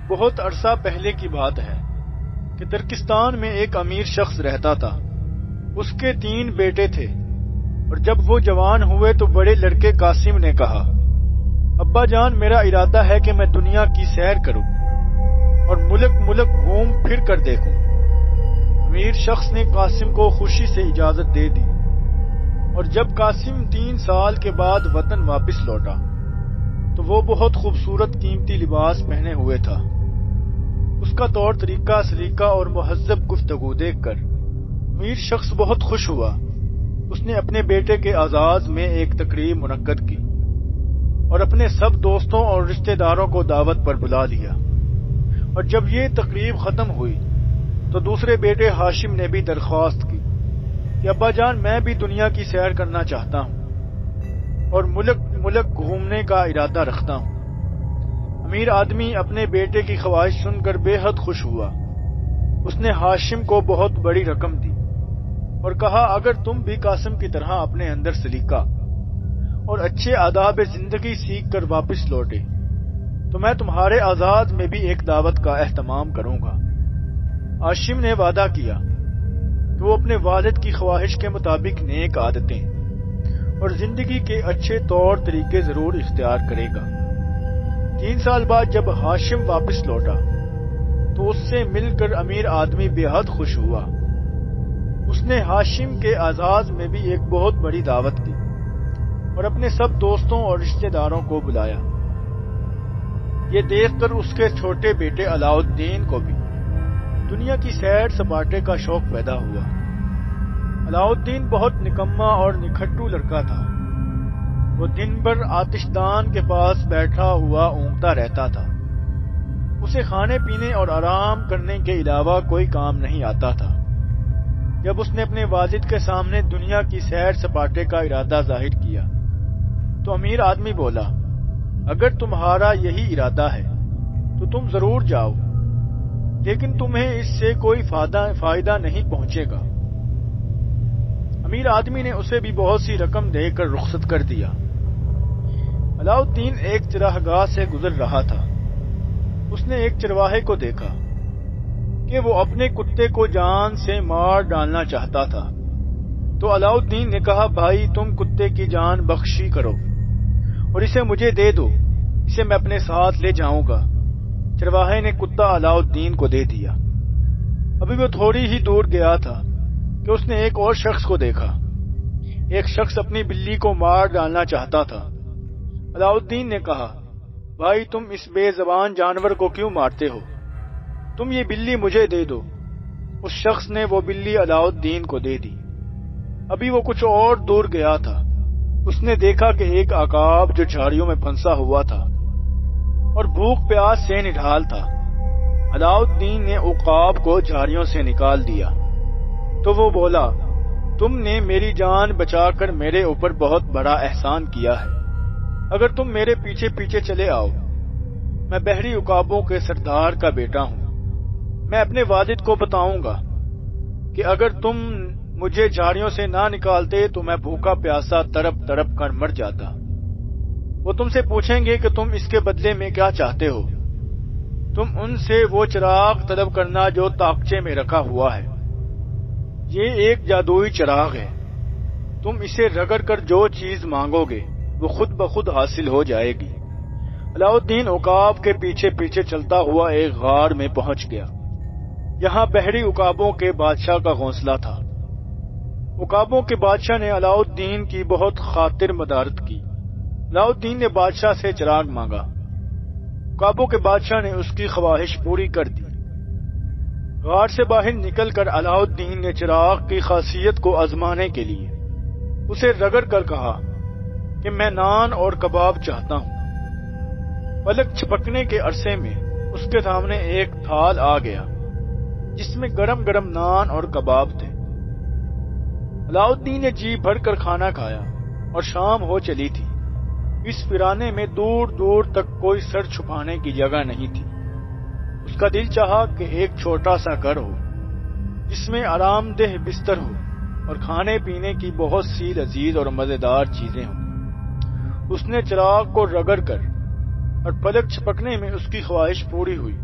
بہت عرصہ پہلے کی بات ہے کہ ترکستان میں ایک امیر شخص رہتا تھا۔ اس کے 3 بیٹے تھے، اور جب وہ جوان ہوئے تو بڑے لڑکے قاسم نے کہا، ابا جان، میرا ارادہ ہے کہ میں دنیا کی سیر کروں اور ملک ملک گھوم پھر کر دیکھوں۔ امیر شخص نے قاسم کو خوشی سے اجازت دے دی، اور جب قاسم 3 سال کے بعد وطن واپس لوٹا تو وہ بہت خوبصورت قیمتی لباس پہنے ہوئے تھا۔ اس کا طور طریقہ، سلیقہ اور مہذب گفتگو دیکھ کر امیر شخص بہت خوش ہوا۔ اس نے اپنے بیٹے کے اعزاز میں ایک تقریب منعقد کی اور اپنے سب دوستوں اور رشتہ داروں کو دعوت پر بلا لیا۔ اور جب یہ تقریب ختم ہوئی تو دوسرے بیٹے ہاشم نے بھی درخواست کی کہ ابا جان، میں بھی دنیا کی سیر کرنا چاہتا ہوں اور ملک ملک گھومنے کا ارادہ رکھتا ہوں۔ امیر آدمی اپنے بیٹے کی خواہش سن کر بے حد خوش ہوا۔ اس نے ہاشم کو بہت بڑی رقم دی اور کہا، اگر تم بھی قاسم کی طرح اپنے اندر سلیقہ اور اچھے آداب زندگی سیکھ کر واپس لوٹے تو میں تمہارے اعزاز میں بھی ایک دعوت کا اہتمام کروں گا۔ ہاشم نے وعدہ کیا کہ وہ اپنے والد کی خواہش کے مطابق نیک عادتیں اور زندگی کے اچھے طور طریقے ضرور اختیار کرے گا۔ 3 سال بعد جب ہاشم واپس لوٹا تو اس سے مل کر امیر آدمی بے حد خوش ہوا۔ اس نے ہاشم کے اعزاز میں بھی ایک بہت بڑی دعوت دی اور اپنے سب دوستوں اور رشتہ داروں کو بلایا۔ یہ دیکھ کر اس کے چھوٹے بیٹے علاؤالدین کو بھی دنیا کی سیر سپاٹے کا شوق پیدا ہوا۔ علاؤالدین بہت نکما اور نکھٹو لڑکا تھا۔ وہ دن بھر آتش دان کے پاس بیٹھا ہوا اونگتا رہتا تھا۔ اسے کھانے پینے اور آرام کرنے کے علاوہ کوئی کام نہیں آتا تھا۔ جب اس نے اپنے والد کے سامنے دنیا کی سیر سپاٹے کا ارادہ ظاہر کیا تو امیر آدمی بولا، اگر تمہارا یہی ارادہ ہے تو تم ضرور جاؤ، لیکن تمہیں اس سے کوئی فائدہ نہیں پہنچے گا۔ امیر آدمی نے اسے بھی بہت سی رقم دے کر رخصت کر دیا۔ علاؤالدین ایک چراگاہ سے گزر رہا تھا۔ اس نے ایک چرواہے کو دیکھا کہ وہ اپنے کتے کو جان سے مار ڈالنا چاہتا تھا، تو علاؤالدین نے کہا، بھائی، تم کتے کی جان بخشی کرو اور اسے مجھے دے دو، اسے میں اپنے ساتھ لے جاؤں گا۔ چرواہے نے کتا علاؤالدین کو دے دیا۔ ابھی وہ تھوڑی ہی دور گیا تھا کہ اس نے ایک اور شخص کو دیکھا۔ ایک شخص اپنی بلی کو مار ڈالنا چاہتا تھا۔ علاؤالدین نے کہا، بھائی، تم اس بے زبان جانور کو کیوں مارتے ہو؟ تم یہ بلی مجھے دے دو۔ اس شخص نے وہ بلی علاؤالدین کو دے دی۔ ابھی وہ کچھ اور دور گیا تھا۔ اس نے دیکھا کہ ایک عقاب جو جھاڑیوں میں پھنسا ہوا تھا اور بھوک پیاس سے نڈھال تھا۔ علاؤالدین نے عقاب کو جھاڑیوں سے نکال دیا تو وہ بولا، تم نے میری جان بچا کر میرے اوپر بہت بڑا احسان کیا ہے۔ اگر تم میرے پیچھے پیچھے چلے آؤ، میں بحری عقابوں کے سردار کا بیٹا ہوں۔ میں اپنے والد کو بتاؤں گا کہ اگر تم مجھے جھاڑیوں سے نہ نکالتے تو میں بھوکا پیاسا تڑپ تڑپ کر مر جاتا۔ وہ تم سے پوچھیں گے کہ تم اس کے بدلے میں کیا چاہتے ہو۔ تم ان سے وہ چراغ طلب کرنا جو طاقچے میں رکھا ہوا ہے۔ یہ ایک جادوئی چراغ ہے۔ تم اسے رگڑ کر جو چیز مانگو گے وہ خود بخود حاصل ہو جائے گی۔ علاؤالدین عقاب کے پیچھے پیچھے چلتا ہوا ایک غار میں پہنچ گیا۔ یہاں بحری عقابوں کے بادشاہ کا گھونسلہ تھا۔ عقابوں کے بادشاہ نے علاؤالدین کی بہت خاطر مدارت کی۔ علاؤالدین نے بادشاہ سے چراغ مانگا۔ عقابوں کے بادشاہ نے اس کی خواہش پوری کر دی۔ غار سے باہر نکل کر علاؤالدین نے چراغ کی خاصیت کو آزمانے کے لیے اسے رگڑ کر کہا کہ میں نان اور کباب چاہتا ہوں۔ پلک چھپکنے کے عرصے میں اس کے سامنے ایک تھال آ گیا جس میں گرم گرم نان اور کباب تھے۔ علاؤالدین نے جی بھر کر کھانا کھایا اور شام ہو چلی تھی۔ اس ویرانے میں دور دور تک کوئی سر چھپانے کی جگہ نہیں تھی۔ اس کا دل چاہا کہ ایک چھوٹا سا گھر ہو جس میں آرام دہ بستر ہو اور کھانے پینے کی بہت سی لذیذ اور مزیدار چیزیں ہوں۔ اس نے چراغ کو رگڑ کر اور پلک چھپکنے میں اس کی خواہش پوری ہوئی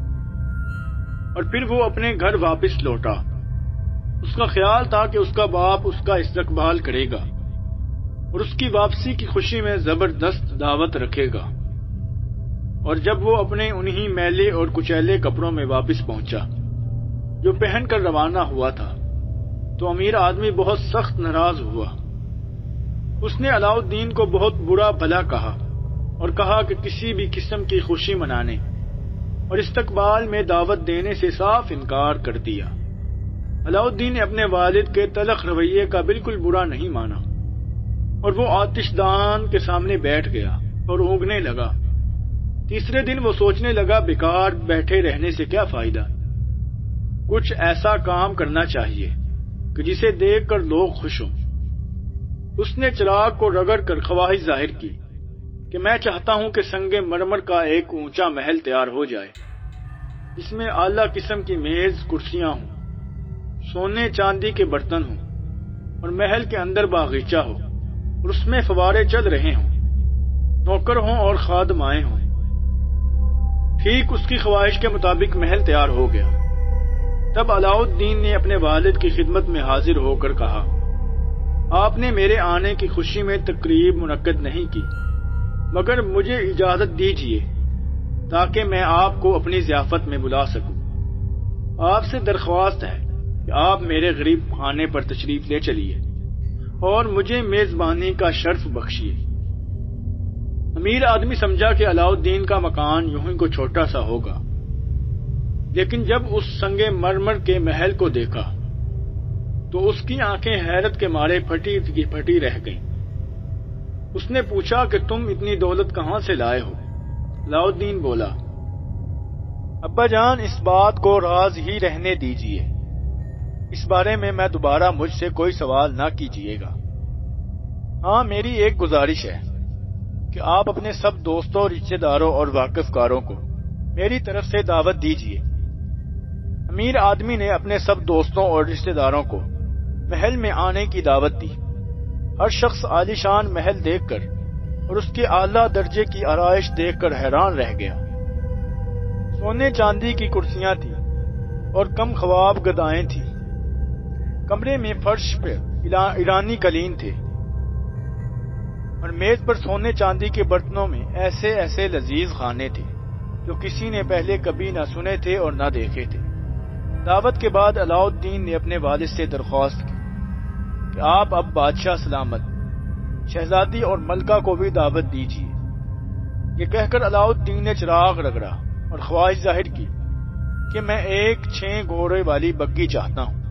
اور پھر وہ اپنے گھر واپس لوٹا۔ اس کا خیال تھا کہ اس کا باپ اس کا استقبال کرے گا اور اس کی واپسی کی خوشی میں زبردست دعوت رکھے گا، اور جب وہ اپنے انہی میلے اور کچیلے کپڑوں میں واپس پہنچا جو پہن کر روانہ ہوا تھا تو امیر آدمی بہت سخت ناراض ہوا۔ اس نے علاؤالدین کو بہت برا بھلا کہا اور کہا کہ کسی بھی قسم کی خوشی منانے اور استقبال میں دعوت دینے سے صاف انکار کر دیا۔ علاؤالدین نے اپنے والد کے تلخ رویے کا بالکل برا نہیں مانا اور وہ آتش دان کے سامنے بیٹھ گیا اور اونگنے لگا۔ تیسرے دن وہ سوچنے لگا بیکار بیٹھے رہنے سے کیا فائدہ، کچھ ایسا کام کرنا چاہیے کہ جسے دیکھ کر لوگ خوش ہوں۔ اس نے چراغ کو رگڑ کر خواہش ظاہر کی کہ میں چاہتا ہوں کہ سنگ مرمر کا ایک اونچا محل تیار ہو جائے جس میں اعلیٰ قسم کی میز کرسیاں ہوں، سونے چاندی کے برتن ہوں اور محل کے اندر باغیچہ ہو اور اس میں فوارے چل رہے ہوں، نوکر ہوں اور خادمائیں ہوں۔ ٹھیک اس کی خواہش کے مطابق محل تیار ہو گیا۔ تب علاؤالدین نے اپنے والد کی خدمت میں حاضر ہو کر کہا، آپ نے میرے آنے کی خوشی میں تقریب منعقد نہیں کی، مگر مجھے اجازت دیجیے تاکہ میں آپ کو اپنی ضیافت میں بلا سکوں۔ آپ سے درخواست ہے کہ آپ میرے غریب خانے پر تشریف لے چلیے اور مجھے میزبانی کا شرف بخشیے۔ امیر آدمی سمجھا کہ علاؤالدین کا مکان یوں ہی کو چھوٹا سا ہوگا، لیکن جب اس سنگ مرمر کے محل کو دیکھا تو اس کی آنکھیں حیرت کے مارے پھٹی کی پھٹی رہ گئیں۔ اس نے پوچھا کہ تم اتنی دولت کہاں سے لائے ہو؟ علاؤالدین بولا، ابا جان اس بات کو راز ہی رہنے دیجیے، اس بارے میں دوبارہ مجھ سے کوئی سوال نہ کیجیے گا۔ ہاں میری ایک گزارش ہے کہ آپ اپنے سب دوستوں، رشتہ داروں اور واقف کاروں کو میری طرف سے دعوت دیجیے۔ امیر آدمی نے اپنے سب دوستوں اور رشتہ داروں کو محل میں آنے کی دعوت دی۔ ہر شخص عالی شان محل دیکھ کر اور اس کے اعلیٰ درجے کی آرائش دیکھ کر حیران رہ گیا۔ سونے چاندی کی کرسیاں تھیں اور کم خواب گدائیں تھیں۔ کمرے میں فرش پہ ایرانی قالین تھے اور میز پر سونے چاندی کے برتنوں میں ایسے ایسے لذیذ کھانے تھے جو کسی نے پہلے کبھی نہ سنے تھے اور نہ دیکھے تھے۔ دعوت کے بعد علاؤالدین نے اپنے والد سے درخواست کی کہ آپ اب بادشاہ سلامت، شہزادی اور ملکہ کو بھی دعوت دیجیے۔ یہ کہہ کر علاؤالدین نے چراغ رگڑا اور خواہش ظاہر کی کہ میں ایک 6 گھوڑے والی بگھی چاہتا ہوں۔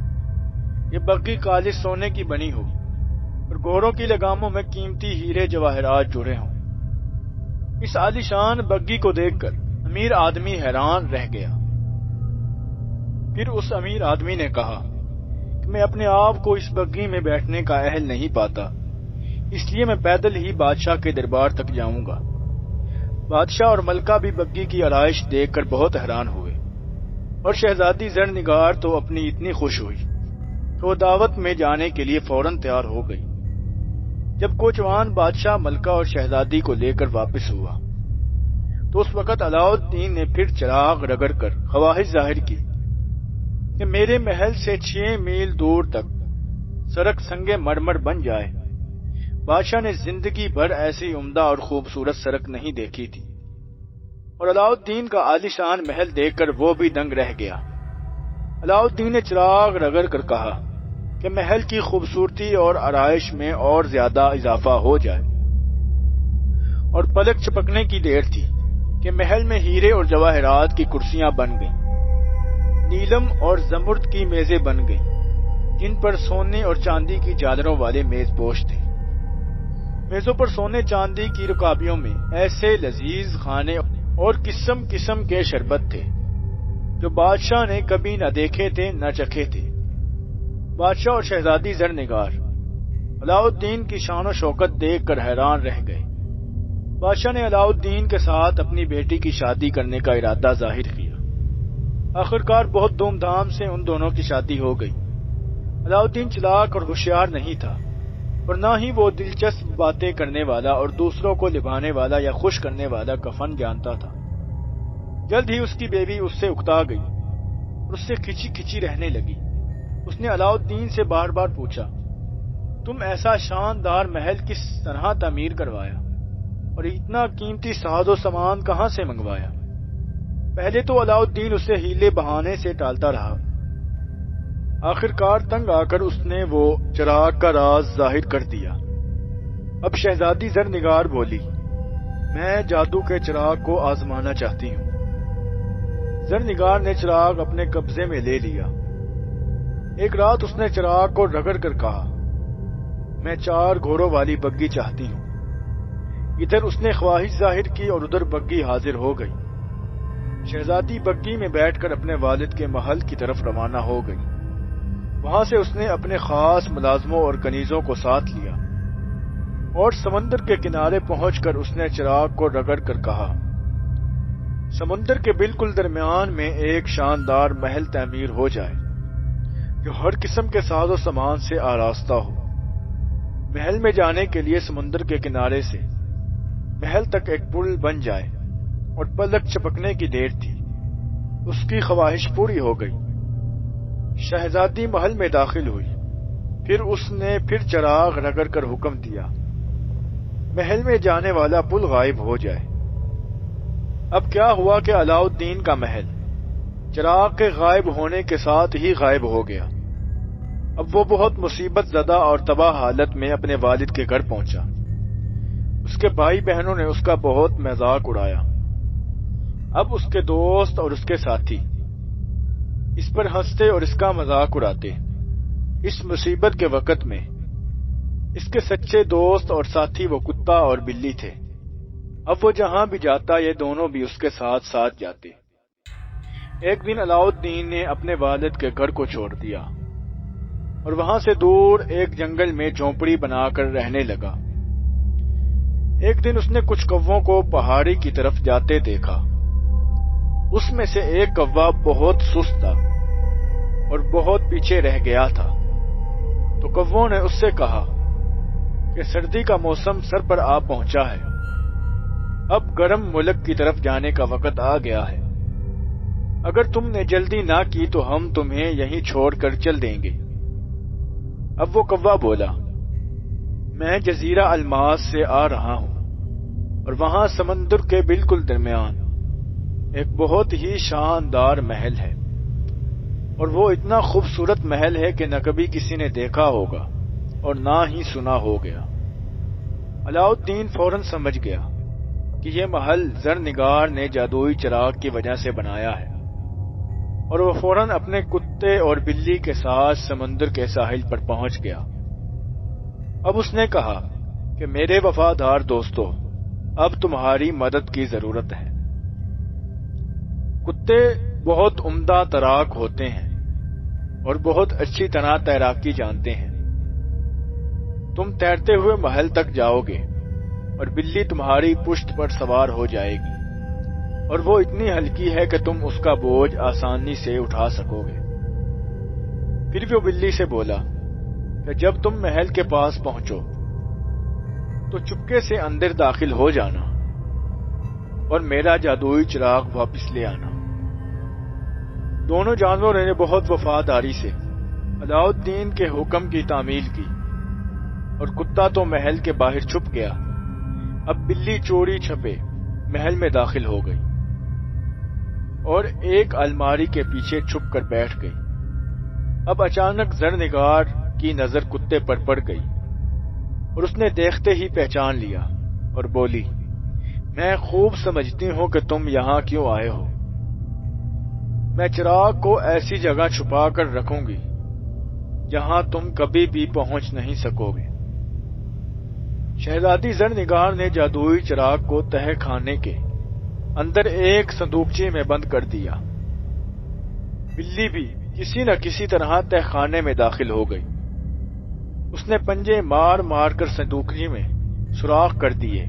یہ بگھی خالص سونے کی بنی ہو اور گھوڑوں کی لگاموں میں قیمتی ہیرے جواہرات جڑے ہوں۔ اس عالیشان بگھی کو دیکھ کر امیر آدمی حیران رہ گیا۔ پھر اس امیر آدمی نے کہا کہ میں اپنے آپ کو اس بگھی میں بیٹھنے کا اہل نہیں پاتا، اس لیے میں پیدل ہی بادشاہ کے دربار تک جاؤں گا۔ بادشاہ اور ملکہ بھی بگھی کی آرائش دیکھ کر بہت حیران ہوئے اور شہزادی زرنگار تو اپنی اتنی خوش ہوئی کہ وہ دعوت میں جانے کے لیے فوراً تیار ہو گئی۔ جب کوچوان بادشاہ ملکہ اور شہزادی کو لے کر واپس ہوا تو اس وقت علاؤالدین نے پھر چراغ رگڑ کر خواہش ظاہر کی کہ میرے محل سے 6 میل دور تک سڑک سنگ مرمر بن جائے۔ بادشاہ نے زندگی بھر ایسی عمدہ اور خوبصورت سڑک نہیں دیکھی تھی اور علاؤالدین کا عالیشان محل دیکھ کر وہ بھی دنگ رہ گیا۔ علاؤالدین نے چراغ رگڑ کر کہا کہ محل کی خوبصورتی اور آرائش میں اور زیادہ اضافہ ہو جائے، اور پلک چپکنے کی دیر تھی کہ محل میں ہیرے اور جواہرات کی کرسیاں بن گئیں، نیلم اور زمرد کی میزیں بن گئیں جن پر سونے اور چاندی کی جالروں والے میز پوش تھے۔ میزوں پر سونے چاندی کی رکابیوں میں ایسے لذیذ کھانے اور قسم قسم کے شربت تھے جو بادشاہ نے کبھی نہ دیکھے تھے نہ چکھے تھے۔ بادشاہ اور شہزادی زرنگار علاؤالدین کی شان و شوکت دیکھ کر حیران رہ گئے۔ بادشاہ نے علاؤالدین کے ساتھ اپنی بیٹی کی شادی کرنے کا ارادہ ظاہر کیا۔ آخرکار بہت دھوم دھام سے ان دونوں کی شادی ہو گئی۔ علاؤالدین چلاک اور ہوشیار نہیں تھا اور نہ ہی وہ دلچسپ باتیں کرنے والا اور دوسروں کو لبھانے والا یا خوش کرنے والا کا فن جانتا تھا۔ جلد ہی اس کی بیوی اس سے اکتا گئی اور اس سے کھچی کھچی رہنے لگی۔ اس نے علاؤالدین سے بار بار پوچھا، تم ایسا شاندار محل کس طرح تعمیر کروایا اور اتنا قیمتی ساز و سامان کہاں سے منگوایا؟ پہلے تو علاؤالدین اسے ہیلے بہانے سے ٹالتا رہا۔ آخر کار تنگ آ کر اس نے وہ چراغ کا راز ظاہر کر دیا۔ اب شہزادی زرنگار بولی، میں جادو کے چراغ کو آزمانا چاہتی ہوں۔ زرنگار نے چراغ اپنے قبضے میں لے لیا۔ ایک رات اس نے چراغ کو رگڑ کر کہا، میں 4 گھوڑوں والی بگھی چاہتی ہوں۔ ادھر اس نے خواہش ظاہر کی اور ادھر بگھی حاضر ہو گئی۔ شہزادی بگھی میں بیٹھ کر اپنے والد کے محل کی طرف روانہ ہو گئی۔ وہاں سے اس نے اپنے خاص ملازموں اور کنیزوں کو ساتھ لیا اور سمندر کے کنارے پہنچ کر اس نے چراغ کو رگڑ کر کہا، سمندر کے بالکل درمیان میں ایک شاندار محل تعمیر ہو جائے جو ہر قسم کے ساز و سامان سے آراستہ ہو۔ محل میں جانے کے لیے سمندر کے کنارے سے محل تک ایک پل بن جائے، اور پلک چپکنے کی دیر تھی۔ اس کی خواہش پوری ہو گئی۔ شہزادی محل میں داخل ہوئی۔ پھر اس نے پھر چراغ رگڑ کر حکم دیا، محل میں جانے والا پل غائب ہو جائے۔ اب کیا ہوا کہ علاؤالدین کا محل چراغ کے غائب ہونے کے ساتھ ہی غائب ہو گیا۔ اب وہ بہت مصیبت زدہ اور تباہ حالت میں اپنے والد کے گھر پہنچا۔ اس کے بھائی بہنوں نے اس کا بہت مذاق اڑایا۔ اب اس کے دوست اور اس کے ساتھی اس پر ہنستے اور اس کا مذاق اڑاتے۔ اس مصیبت کے وقت میں اس کے سچے دوست اور ساتھی وہ کتا اور بلی تھے۔ اب وہ جہاں بھی جاتا یہ دونوں بھی اس کے ساتھ ساتھ جاتے۔ ایک دن علاؤالدین نے اپنے والد کے گھر کو چھوڑ دیا اور وہاں سے دور ایک جنگل میں جھونپڑی بنا کر رہنے لگا۔ ایک دن اس نے کچھ کووں کو پہاڑی کی طرف جاتے دیکھا۔ اس میں سے ایک کوا بہت سست تھا اور بہت پیچھے رہ گیا تھا۔ تو کووں نے اس سے کہا کہ سردی کا موسم سر پر آ پہنچا ہے، اب گرم ملک کی طرف جانے کا وقت آ گیا ہے۔ اگر تم نے جلدی نہ کی تو ہم تمہیں یہیں چھوڑ کر چل دیں گے۔ اب وہ کوا بولا، میں جزیرہ الماس سے آ رہا ہوں، اور وہاں سمندر کے بالکل درمیان ایک بہت ہی شاندار محل ہے، اور وہ اتنا خوبصورت محل ہے کہ نہ کبھی کسی نے دیکھا ہوگا اور نہ ہی سنا ہو گیا۔ علاؤالدین فوراً سمجھ گیا کہ یہ محل زرنگار نے جادوئی چراغ کی وجہ سے بنایا ہے، اور وہ فوراً اپنے کتے اور بلی کے ساتھ سمندر کے ساحل پر پہنچ گیا۔ اب اس نے کہا کہ میرے وفادار دوستو، اب تمہاری مدد کی ضرورت ہے۔ کتے بہت عمدہ تیراک ہوتے ہیں اور بہت اچھی طرح تیراکی جانتے ہیں۔ تم تیرتے ہوئے محل تک جاؤ گے اور بلی تمہاری پشت پر سوار ہو جائے گی، اور وہ اتنی ہلکی ہے کہ تم اس کا بوجھ آسانی سے اٹھا سکو گے۔ پھر وہ بلی سے بولا کہ جب تم محل کے پاس پہنچو تو چپکے سے اندر داخل ہو جانا اور میرا جادوئی چراغ واپس لے آنا۔ دونوں جانوروں نے بہت وفاداری سے علاؤالدین کے حکم کی تعمیل کی، اور کتا تو محل کے باہر چھپ گیا۔ اب بلی چوری چھپے محل میں داخل ہو گئی اور ایک الماری کے پیچھے چھپ کر بیٹھ گئی۔ اب اچانک زرنگار کی نظر کتے پر پڑ گئی اور اس نے دیکھتے ہی پہچان لیا اور بولی، میں خوب سمجھتی ہوں کہ تم یہاں کیوں آئے ہو۔ میں چراغ کو ایسی جگہ چھپا کر رکھوں گی جہاں تم کبھی بھی پہنچ نہیں سکو گے۔ شہزادی زرنگار نے جادوئی چراغ کو تہہ خانے کے اندر ایک صندوقچے میں بند کر دیا۔ بلی بھی کسی نہ کسی طرح تہہ خانے میں داخل ہو گئی۔ اس نے پنجے مار مار کر صندوقچے میں سوراخ کر دیے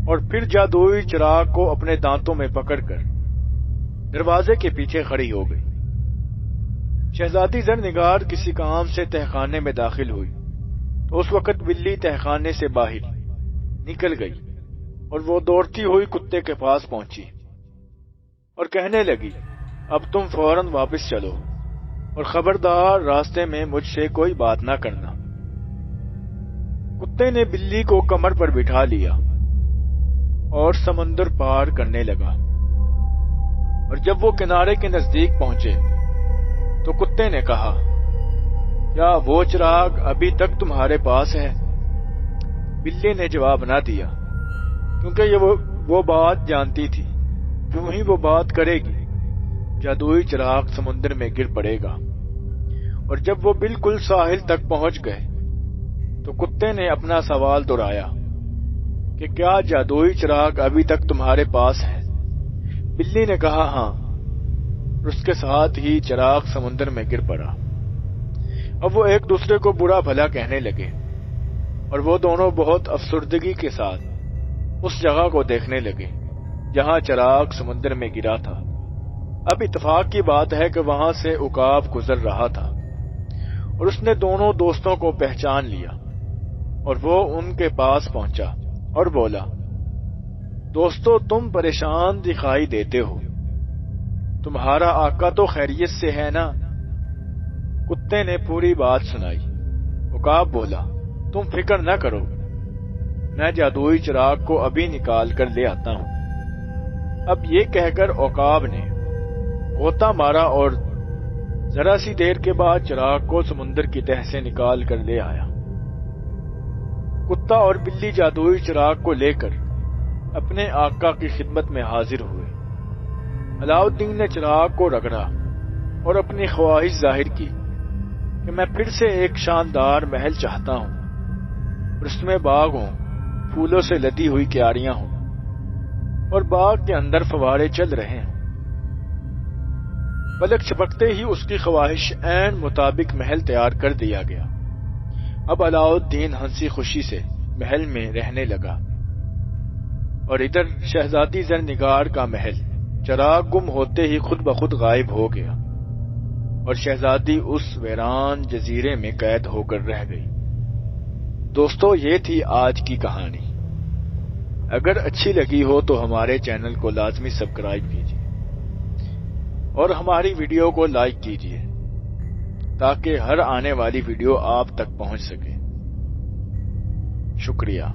اور پھر جادوئی چراغ کو اپنے دانتوں میں پکڑ کر دروازے کے پیچھے کھڑی ہو گئی۔ شہزادی زرنگار کسی کام سے تہہ خانے میں داخل ہوئی تو اس وقت بلی تہہ خانے سے باہر نکل گئی اور وہ دوڑتی ہوئی کتے کے پاس پہنچی اور کہنے لگی اب تم فوراً واپس چلو اور خبردار راستے میں مجھ سے کوئی بات نہ کرنا۔ کتے نے بلی کو کمر پر بٹھا لیا اور سمندر پار کرنے لگا، اور جب وہ کنارے کے نزدیک پہنچے تو کتے نے کہا، کیا وہ چراغ ابھی تک تمہارے پاس ہے؟ بلی نے جواب نہ دیا، کیونکہ یہ وہ بات جانتی تھی، کیوں ہی وہ بات کرے گی، جادوئی چراغ سمندر میں گر پڑے گا۔ اور جب وہ بالکل ساحل تک پہنچ گئے تو کتے نے اپنا سوال دہرایا کہ کیا جادوئی چراغ ابھی تک تمہارے پاس ہے؟ بلی نے کہا ہاں، اور اس کے ساتھ ہی چراغ سمندر میں گر پڑا۔ اب وہ ایک دوسرے کو برا بھلا کہنے لگے، اور وہ دونوں بہت افسردگی کے ساتھ اس جگہ کو دیکھنے لگے جہاں چراغ سمندر میں گرا تھا۔ اب اتفاق کی بات ہے کہ وہاں سے عقاب گزر رہا تھا، اور اس نے دونوں دوستوں کو پہچان لیا، اور وہ ان کے پاس پہنچا اور بولا، دوستو تم پریشان دکھائی دیتے ہو، تمہارا آقا تو خیریت سے ہے نا؟ کتے نے پوری بات سنائی۔ عقاب بولا، تم فکر نہ کرو، میں جادوئی چراغ کو ابھی نکال کر لے آتا ہوں۔ اب یہ کہہ کر عقاب نے غوطہ مارا اور ذرا سی دیر کے بعد چراغ کو سمندر کی تہہ سے نکال کر لے آیا۔ کتا اور بلی جادوئی چراغ کو لے کر اپنے آقا کی خدمت میں حاضر ہوئے۔ علاؤالدین نے چراغ کو رگڑا اور اپنی خواہش ظاہر کی کہ میں پھر سے ایک شاندار محل چاہتا ہوں، اور اس میں باغ ہوں، پھولوں سے لدی ہوئی کیاریاں ہوں، اور باغ کے اندر فوارے چل رہے ہیں۔ پلک چھپکتے ہی اس کی خواہش عین مطابق محل تیار کر دیا گیا۔ اب علاؤالدین ہنسی خوشی سے محل میں رہنے لگا، اور ادھر شہزادی زرنگار کا محل چراغ گم ہوتے ہی خود بخود غائب ہو گیا، اور شہزادی اس ویران جزیرے میں قید ہو کر رہ گئی۔ دوستو، یہ تھی آج کی کہانی۔ اگر اچھی لگی ہو تو ہمارے چینل کو لازمی سبسکرائب کیجیے اور ہماری ویڈیو کو لائک کیجیے تاکہ ہر آنے والی ویڈیو آپ تک پہنچ سکے۔ شکریہ۔